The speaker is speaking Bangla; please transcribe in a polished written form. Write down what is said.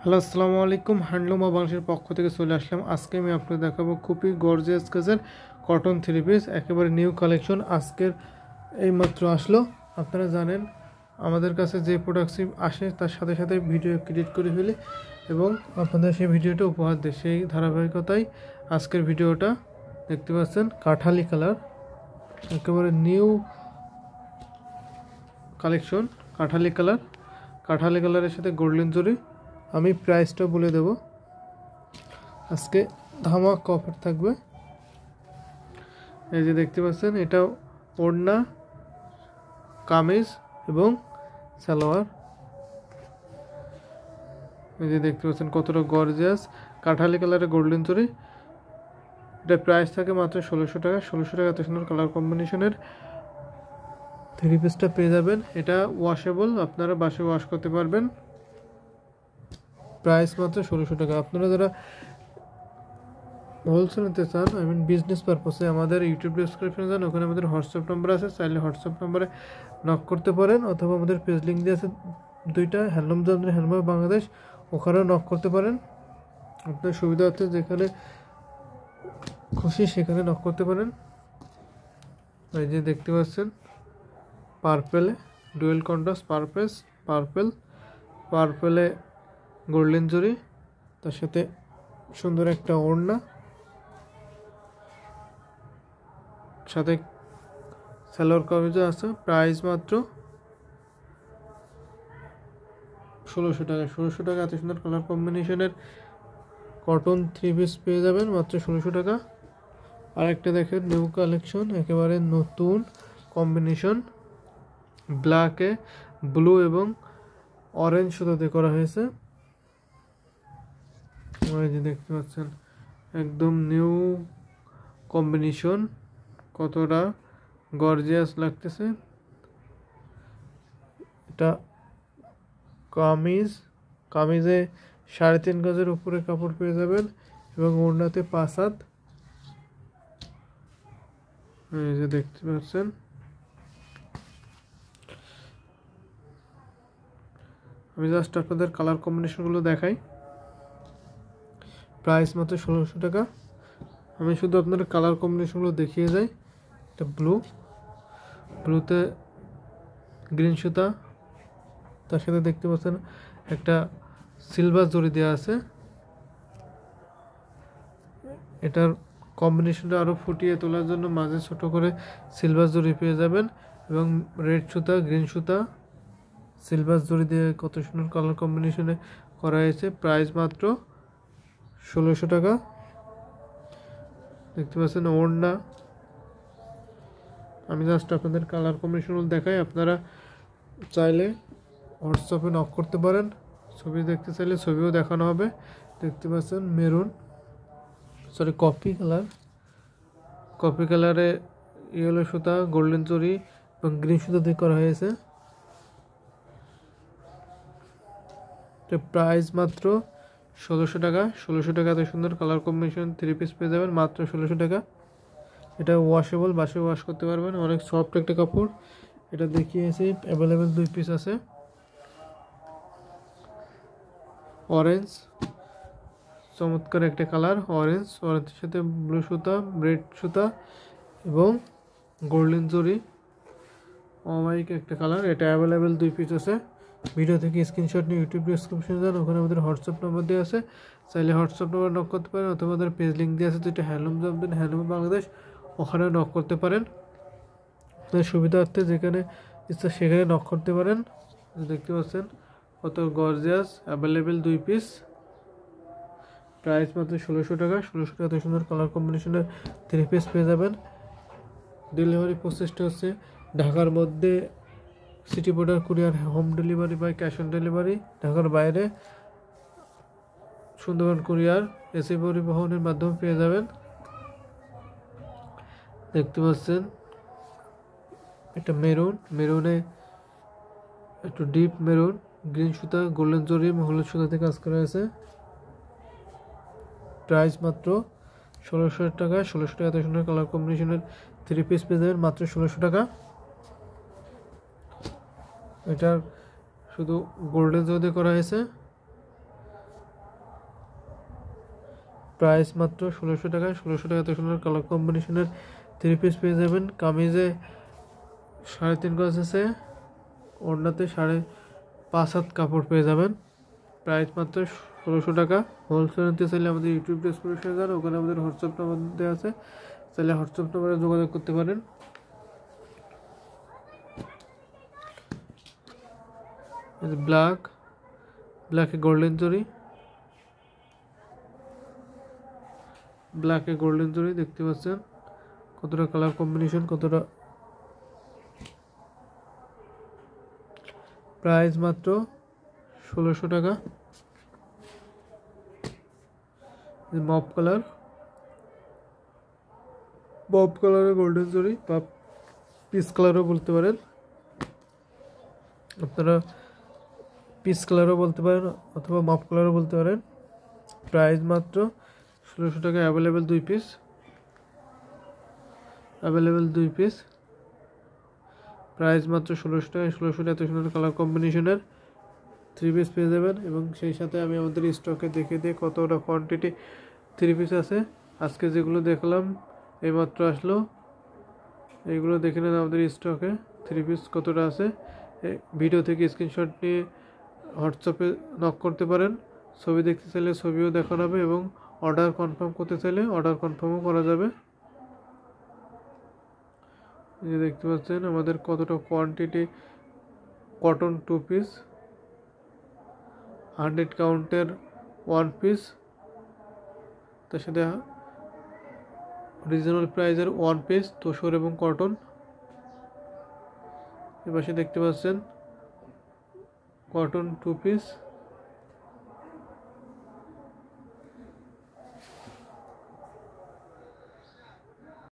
হ্যালো আসসালামু আলাইকুম। হ্যান্ডলুম অফ বাংলাদেশের পক্ষ থেকে চলে আসলাম। আজকে আমি আপনাদের দেখাবো খুবই গর্জিয়াস কাজের কটন থ্রি পিস, একেবারে নিউ কালেকশন। আজকের এইমাত্র আসলো। আপনারা জানেন আমাদের কাছে যে প্রোডাক্টসই আসে তার সাথে সাথে ভিডিও ক্রিয়েট করে ফেলি এবং আপনাদের সেই ভিডিওটা উপহার দিই। সেই ধারাবাহিকতায় আজকের ভিডিওটা দেখতে পাচ্ছেন, কাঠালি কালার, একেবারে নিউ কালেকশন। কাঠালি কালারের সাথে গোল্ডেন জরি। আমি প্রাইসটা বলে দেব। আজকে ধামাকা অফার থাকবে। এই যে দেখতে পাচ্ছেন, এটা ওড়না, কামিজ এবং সালোয়ার। এই যে দেখতে পাচ্ছেন কতটা গর্জিয়াস কাঠালি কালারের গোল্ডেন জরি। এটা প্রাইস থাকে মাত্র 1600 টাকা। 1600 টাকা এত সুন্দর কালার কম্বিনেশনের থ্রি পিসটা পেয়ে যাবেন। এটা ওয়াশেবল, আপনারা বাসায় ওয়াশ করতে পারবেন। প্রাইস মাত্র 1600 টাকা। আপনারা যারা হোলসেল নিতে চান, বিজনেস পারপসে, আমাদের ইউটিউব ডিসক্রিপশনে যান, ওখানে আমাদের হোয়াটসঅ্যাপ নম্বর আছে। চাইলে হোয়াটসঅ্যাপ নম্বরে নক করতে পারেন, অথবা আমাদের পেজ লিঙ্ক দিয়ে আছে দুইটা, handloom Jamdani, handloom of Bangladesh, ওখানেও নক করতে পারেন। আপনার সুবিধা হচ্ছে যেখানে খুশি সেখানে নক করতে পারেন। এই যে দেখতে পাচ্ছেন পার্পেলে ডুয়েল কন্ট্রাস্ট পার্পেলে গোল্ডেন জরি, তার সাথে সুন্দর একটা ওড়না, সাথে সালোয়ার কামিজও আছে। প্রাইস মাত্র 1600 টাকা। 1600 টাকা এত সুন্দর কালার কম্বিনেশনের কটন থ্রি পিস পেয়ে যাবেন মাত্র 1600 টাকা। আর একটা দেখেন নিউ কালেকশন, একেবারে নতুন কম্বিনেশন, ব্ল্যাকে ব্লু এবং অরেঞ্জ সুতাতে করা হয়েছে। এই যে দেখতে পাচ্ছেন একদম নিউ কম্বিনেশন, কতটা গর্জিয়াস লাগতেছে। এটা কামিজে 3.5 গজের উপরে কাপড় পেয়ে যাবেন এবং ওড়নাতে 5 হাত। এই যে দেখতে পাচ্ছেন, আমি জাস্ট আপনাদের কালার কম্বিনেশনগুলো দেখাই। প্রাইস মাত্র 1600 টাকা। আমি শুধু আপনাদের কালার কম্বিনেশনগুলো দেখিয়ে যাই। এটা ব্লুতে গ্রিন সুতা, তার সাথে দেখতে পাচ্ছেন একটা সিলভার জরি দেওয়া আছে। এটার কম্বিনেশনটা আরও ফুটিয়ে তোলার জন্য মাঝে ছোট করে সিলভার জরি পেয়ে যাবেন এবং রেড সুতা, গ্রিন সুতা, সিলভার জরি দিয়ে কত সুন্দর কালার কম্বিনেশনে করা হয়েছে। প্রাইস মাত্র 1600 টাকা। দেখতে পাচ্ছেন ওড়না। আমি জাস্ট আপনাদের কালার কম্বিনেশনগুলো দেখাই। আপনারা চাইলে হোয়াটসঅ্যাপে নক করতে পারেন, ছবি দেখতে চাইলে ছবিও দেখানো হবে। দেখতে পাচ্ছেন কফি কালারে ইয়েলো সুতা, গোল্ডেন জরি এবং গ্রিন সুতা দিয়ে করা হয়েছে। প্রাইস মাত্র 1600 টাকা। 1600 টাকা এত সুন্দর কালার কম্বিনেশন থ্রি পিস পেয়ে যাবেন মাত্র 1600 টাকা। এটা ওয়াশেবল, বাসায় ওয়াশ করতে পারবেন, অনেক সফট একটা কাপড়। এটা দেখিয়েছি, অ্যাভেলেবেল 2 পিস আছে। অরেঞ্জ, চমৎকার একটা কালার, অরেঞ্জের সাথে ব্লু সুতা, রেড সুতা এবং গোল্ডেন জরি, অমাইক একটা কালার। এটা অ্যাভেলেবেল 2 পিস আছে। ভিডিও থেকে স্ক্রিনশট নিয়ে ইউটিউব ডিসক্রিপশনে যান, ওখানে আমাদের হোয়াটসঅ্যাপ নম্বর দেওয়া আছে। চাইলে হোয়াটসঅ্যাপ নম্বর নক করতে পারেন, অথবা আমাদের পেজ লিঙ্ক দেওয়া আছে যেটা হ্যান্ডলুম জামদানি, হ্যান্ডলুম বাংলাদেশ, ওখানে নক করতে পারেন। আপনার সুবিধার্থে যেখানে ইচ্ছা সেখানে নক করতে পারেন। দেখতে পাচ্ছেন কত গর্জিয়াস, অ্যাভেলেবেল 2 পিস। প্রাইস মাত্র 1600 টাকা। 1600 টাকা এত সুন্দর কালার কম্বিনেশনের থ্রি পিস পেয়ে যাবেন। ডেলিভারি প্রসেসটা হচ্ছে ঢাকার মধ্যে city border courier, home delivery বা ক্যাশ অন ডেলিভারি। ঢাকার বাইরে সুন্দরবন কুরিয়ার, এসি পরিবহনের মাধ্যমে পেয়ে যাবেন। দেখতে পাচ্ছেন এটা মেরুনে একটু ডিপ মেরুন, গ্রিন সুতা, গোল্ডেন জরি এবং হলুদ সুতাতে কাজ করা হয়েছে। প্রাইস মাত্র 1600 টাকা। 1600 টাকা এত সুন্দর কালার কম্বিনেশনের থ্রি পিস পেয়ে যাবেন মাত্র 1600 টাকা। এটা শুধু গোল্ডেন জরি দিয়ে করা হয়েছে। প্রাইস মাত্র 1600 টাকা। 1600 টাকা এত সুন্দর কালার কম্বিনেশনের 3 পিস পেয়ে যাবেন। কামিজে 3.5 গজ আছে, ওড়নাতে 5.5 হাত কাপড় পেয়ে যাবেন। প্রাইস মাত্র 1600 টাকা। হোলসেল নিতে চাইলে আমাদের ইউটিউব ডেসক্রিপশনে যান, ওখানে আমাদের হোয়াটসঅ্যাপ নাম্বার দেওয়া আছে, চাইলে হোয়াটসঅ্যাপ নাম্বারে যোগাযোগ করতে পারেন। ব্ল্যাকে গোল্ডেন জরি, দেখতে পাচ্ছেন কতটা কালার কম্বিনেশন, কতটা। প্রাইস মাত্র 1600 টাকা। মপ কালারের গোল্ডেন জরি বা পিস কালারও বলতে পারেন, আপনারা পিস কালারও বলতে পারেন অথবা মপ কালারও বলতে পারেন। প্রাইস মাত্র 1600 টাকা। Available 2 piece. প্রাইস মাত্র 1600 টাকা। 1600 টাকা এত সুন্দর কালার কম্বিনেশনের 3 পিস পেয়ে যাবেন। এবং সেই সাথে আমি আমাদের স্টকে দেখে দিয়ে কতটা কোয়ান্টিটি 3 পিস আছে। আজকে যেগুলো দেখলাম এইমাত্র আসলো, এইগুলো দেখে নেন আমাদের স্টকে 3 পিস কতটা আছে। ভিডিও থেকে স্ক্রিনশট নিয়ে হোয়াটসঅ্যাপে নক করতে পারেন। ছবি দেখতে চাইলে ছবিও দেখানো হবে এবং অর্ডার কনফার্ম করতে চাইলে অর্ডার কনফার্মও করা যাবে। এই দেখতে পাচ্ছেন আমাদের কতটা কোয়ান্টিটি কটন 2 পিস, 100 কাউন্টের 1 পিস, তার সাথে রিজনেবল প্রাইসের 1 পিস তোসর এবং কটন। এপাশে দেখতে পাচ্ছেন কটন 2 পিস।